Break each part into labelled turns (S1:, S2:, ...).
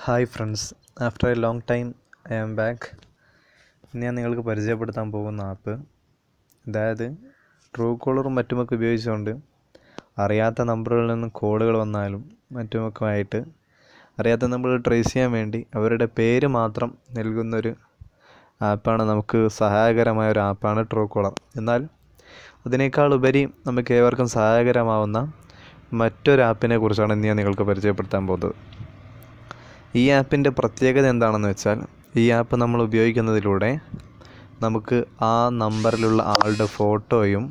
S1: Hi friends, after a long time I am back. ഇന്ന് ഞാൻ നിങ്ങൾക്ക് പരിചയപ്പെടുത്താൻ പോകുന്ന ആപ്പ്, അതായത് ട്രൂ കോളറും മറ്റുമൊക്കെ ഉപയോഗിച്ചുകൊണ്ട് അറിയാത്ത നമ്പറുകളിൽ നിന്ന് കോളുകൾ വന്നാലും മറ്റുമൊക്കെയായിട്ട് അറിയാത്ത നമ്പറുകൾ ട്രേസ് ചെയ്യാൻ വേണ്ടി അവരുടെ പേര് മാത്രം നൽകുന്നൊരു ആപ്പാണ്. നമുക്ക് സഹായകരമായ ഒരു ആപ്പാണ് ട്രൂ കോളർ. എന്നാൽ അതിനേക്കാൾ ഉപരി നമുക്ക് ഏവർക്കും സഹായകരമാവുന്ന മറ്റൊരു ആപ്പിനെ കുറിച്ചാണ് ഇന്ന് ഞാൻ നിങ്ങൾക്ക് പരിചയപ്പെടുത്താൻ പോകുന്നത്. ഈ ആപ്പിൻ്റെ പ്രത്യേകത എന്താണെന്ന് വെച്ചാൽ, ഈ ആപ്പ് നമ്മൾ ഉപയോഗിക്കുന്നതിലൂടെ നമുക്ക് ആ നമ്പറിലുള്ള ആളുടെ ഫോട്ടോയും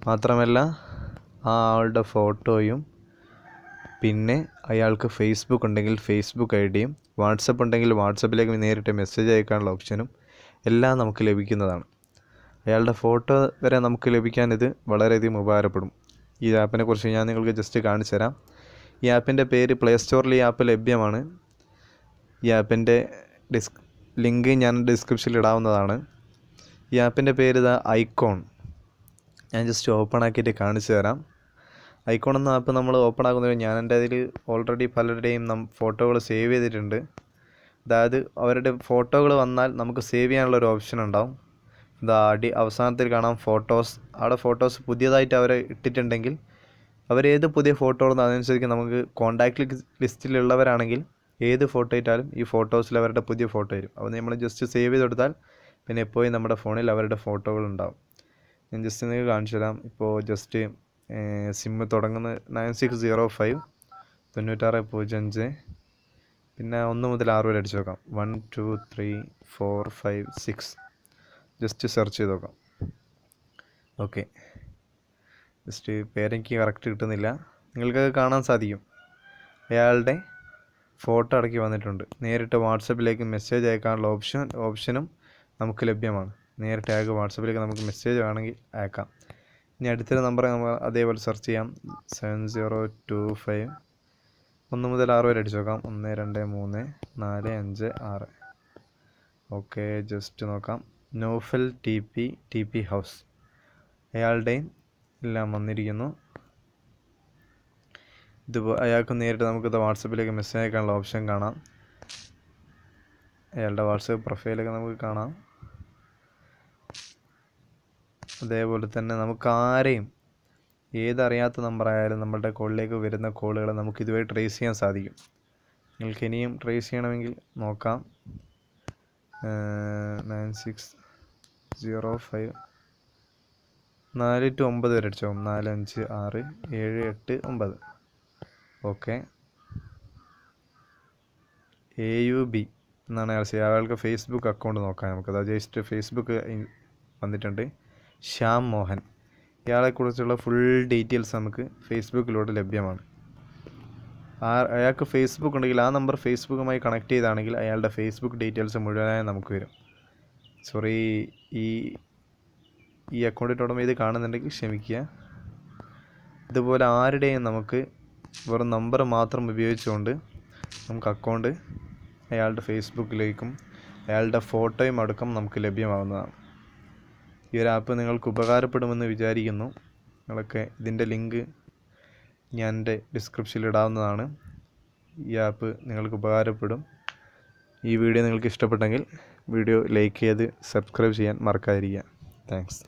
S1: മാത്രമല്ല പിന്നെ അയാൾക്ക് ഫേസ്ബുക്ക് ഉണ്ടെങ്കിൽ ഫേസ്ബുക്ക് ഐഡിയും, വാട്സപ്പ് ഉണ്ടെങ്കിൽ വാട്സപ്പിലേക്ക് നേരിട്ട് മെസ്സേജ് അയക്കാനുള്ള ഓപ്ഷനും എല്ലാം നമുക്ക് ലഭിക്കുന്നതാണ്. അയാളുടെ ഫോട്ടോ വരെ നമുക്ക് ലഭിക്കാൻ ഇത് വളരെയധികം ഉപകാരപ്പെടും. ഈ ആപ്പിനെ കുറിച്ച് ഞാൻ നിങ്ങൾക്ക് ജസ്റ്റ് കാണിച്ചു തരാം. ഈ ആപ്പിൻ്റെ പേര് പ്ലേ സ്റ്റോറിൽ ഈ ആപ്പ് ലഭ്യമാണ്. ഈ ആപ്പിൻ്റെ ലിങ്ക് ഞാൻ ഡിസ്ക്രിപ്ഷനിൽ ഇടാവുന്നതാണ്. ഈ ആപ്പിൻ്റെ പേര് ഐക്കോൺ. ഞാൻ ജസ്റ്റ് ഓപ്പൺ ആക്കിയിട്ട് കാണിച്ചു തരാം. ഐക്കോൺ എന്ന ആപ്പ് നമ്മൾ ഓപ്പൺ ആക്കുന്നത്, ഞാൻ എൻ്റെ അതിൽ ഓൾറെഡി പലരുടെയും ഫോട്ടോകൾ സേവ് ചെയ്തിട്ടുണ്ട്. അതായത് അവരുടെ ഫോട്ടോകൾ വന്നാൽ നമുക്ക് സേവ് ചെയ്യാനുള്ളൊരു ഓപ്ഷൻ ഉണ്ടാവും. അവസാനത്തിൽ കാണാം ഫോട്ടോസ്. അവിടെ ഫോട്ടോസ് പുതിയതായിട്ട് അവർ ഇട്ടിട്ടുണ്ടെങ്കിൽ അവരേത് പുതിയ ഫോട്ടോകളെന്ന് അതനുസരിച്ച് നമുക്ക് കോൺടാക്റ്റ് ലിസ്റ്റിലുള്ളവരാണെങ്കിൽ ഏത് ഫോട്ടോ ഇട്ടാലും ഈ ഫോട്ടോസിൽ അവരുടെ പുതിയ ഫോട്ടോ വരും. അപ്പോൾ നമ്മൾ ജസ്റ്റ് സേവ് ചെയ്ത് കൊടുത്താൽ പിന്നെ എപ്പോഴും നമ്മുടെ ഫോണിൽ അവരുടെ ഫോട്ടോകൾ ഉണ്ടാവും. ഞാൻ ജസ്റ്റ് നിങ്ങൾക്ക് കാണിച്ചു തരാം. ഇപ്പോൾ ജസ്റ്റ് സിമ്മ് തുടങ്ങുന്നത് 9605 9605 പിന്നെ 1 മുതൽ 6 വരെ അടിച്ച് നോക്കാം. 1 2 3 4 5 6 ജസ്റ്റ് സെർച്ച് ചെയ്ത് നോക്കാം. ഓക്കെ, ജസ്റ്റ് പേരെനിക്ക് കറക്റ്റ് കിട്ടുന്നില്ല. നിങ്ങൾക്കത് കാണാൻ സാധിക്കും. അയാളുടെ ഫോട്ടോ അടക്കി വന്നിട്ടുണ്ട്. നേരിട്ട് വാട്സപ്പിലേക്ക് മെസ്സേജ് അയക്കാനുള്ള ഓപ്ഷനും നമുക്ക് ലഭ്യമാണ്. നേരിട്ട് അയാൾക്ക് വാട്സപ്പിലേക്ക് നമുക്ക് മെസ്സേജ് വേണമെങ്കിൽ അയക്കാം. ഇനി അടുത്തൊരു നമ്പർ നമ്മൾ അതേപോലെ സെർച്ച് ചെയ്യാം. 7025 1 മുതൽ 6 വരെ അടിച്ച് നോക്കാം. 1 2 3 4 5 6. ഓക്കെ, ജസ്റ്റ് നോക്കാം. നോഫൽ ടി പി ഹൗസ്, അയാളുടെയും എല്ലാം വന്നിരിക്കുന്നു. അയാൾക്ക് നേരിട്ട് നമുക്കിത് വാട്സപ്പിലേക്ക് മെസ്സേജ് അയക്കാനുള്ള ഓപ്ഷൻ കാണാം. അയാളുടെ വാട്സപ്പ് പ്രൊഫൈലൊക്കെ നമുക്ക് കാണാം. അതേപോലെ തന്നെ നമുക്ക് ആരെയും ഏതറിയാത്ത നമ്പറായാലും നമ്മളുടെ കോളിലേക്ക് വരുന്ന കോളുകൾ നമുക്ക് ഇതുവഴി ട്രേസ് ചെയ്യാൻ സാധിക്കും. നിങ്ങൾക്ക് ഇനിയും ട്രേസ് ചെയ്യണമെങ്കിൽ നോക്കാം. 9605 4 to 9 വരെ അടിച്ചോ. 4 5 6 7 8 9. ഓക്കെ, AUB എന്നാണ് അയാൾക്ക് ഫേസ്ബുക്ക് അക്കൗണ്ട് നോക്കാം. നമുക്കത് ജസ്റ്റ് ഫേസ്ബുക്ക് വന്നിട്ടുണ്ട്. ശ്യാം മോഹൻ, ഇയാളെക്കുറിച്ചുള്ള ഫുൾ ഡീറ്റെയിൽസ് നമുക്ക് ഫേസ്ബുക്കിലൂടെ ലഭ്യമാണ്. അയാൾക്ക് ഫേസ്ബുക്ക് ഉണ്ടെങ്കിൽ ആ നമ്പർ ഫേസ്ബുക്കുമായി കണക്ട് ചെയ്താണെങ്കിൽ അയാളുടെ ഫേസ്ബുക്ക് ഡീറ്റെയിൽസ് മുഴുവനായി നമുക്ക് വരും. സോറി, ഈ അക്കൗണ്ടിൻ്റെ ഉടമ ഇത് കാണുന്നുണ്ടെങ്കിൽ ക്ഷമിക്കുക. ഇതുപോലെ ആരുടെയും നമുക്ക് വെറും നമ്പർ മാത്രം ഉപയോഗിച്ചുകൊണ്ട് നമുക്ക് അക്കൗണ്ട് അയാളുടെ ഫേസ്ബുക്കിലേക്കും അയാളുടെ ഫോട്ടോയും അടക്കം നമുക്ക് ലഭ്യമാകുന്നതാണ്. ഈ ഒരു ആപ്പ് നിങ്ങൾക്ക് ഉപകാരപ്പെടുമെന്ന് വിചാരിക്കുന്നു. നിങ്ങളൊക്കെ ഇതിൻ്റെ ലിങ്ക് ഞാൻ എൻ്റെ ഡിസ്ക്രിപ്ഷനിൽ ഇടാവുന്നതാണ്. ഈ ആപ്പ് നിങ്ങൾക്ക് ഉപകാരപ്പെടും. ഈ വീഡിയോ നിങ്ങൾക്ക് ഇഷ്ടപ്പെട്ടെങ്കിൽ വീഡിയോ ലൈക്ക് ചെയ്ത് സബ്സ്ക്രൈബ് ചെയ്യാൻ മറക്കാതിരിക്കുക. താങ്ക്സ്.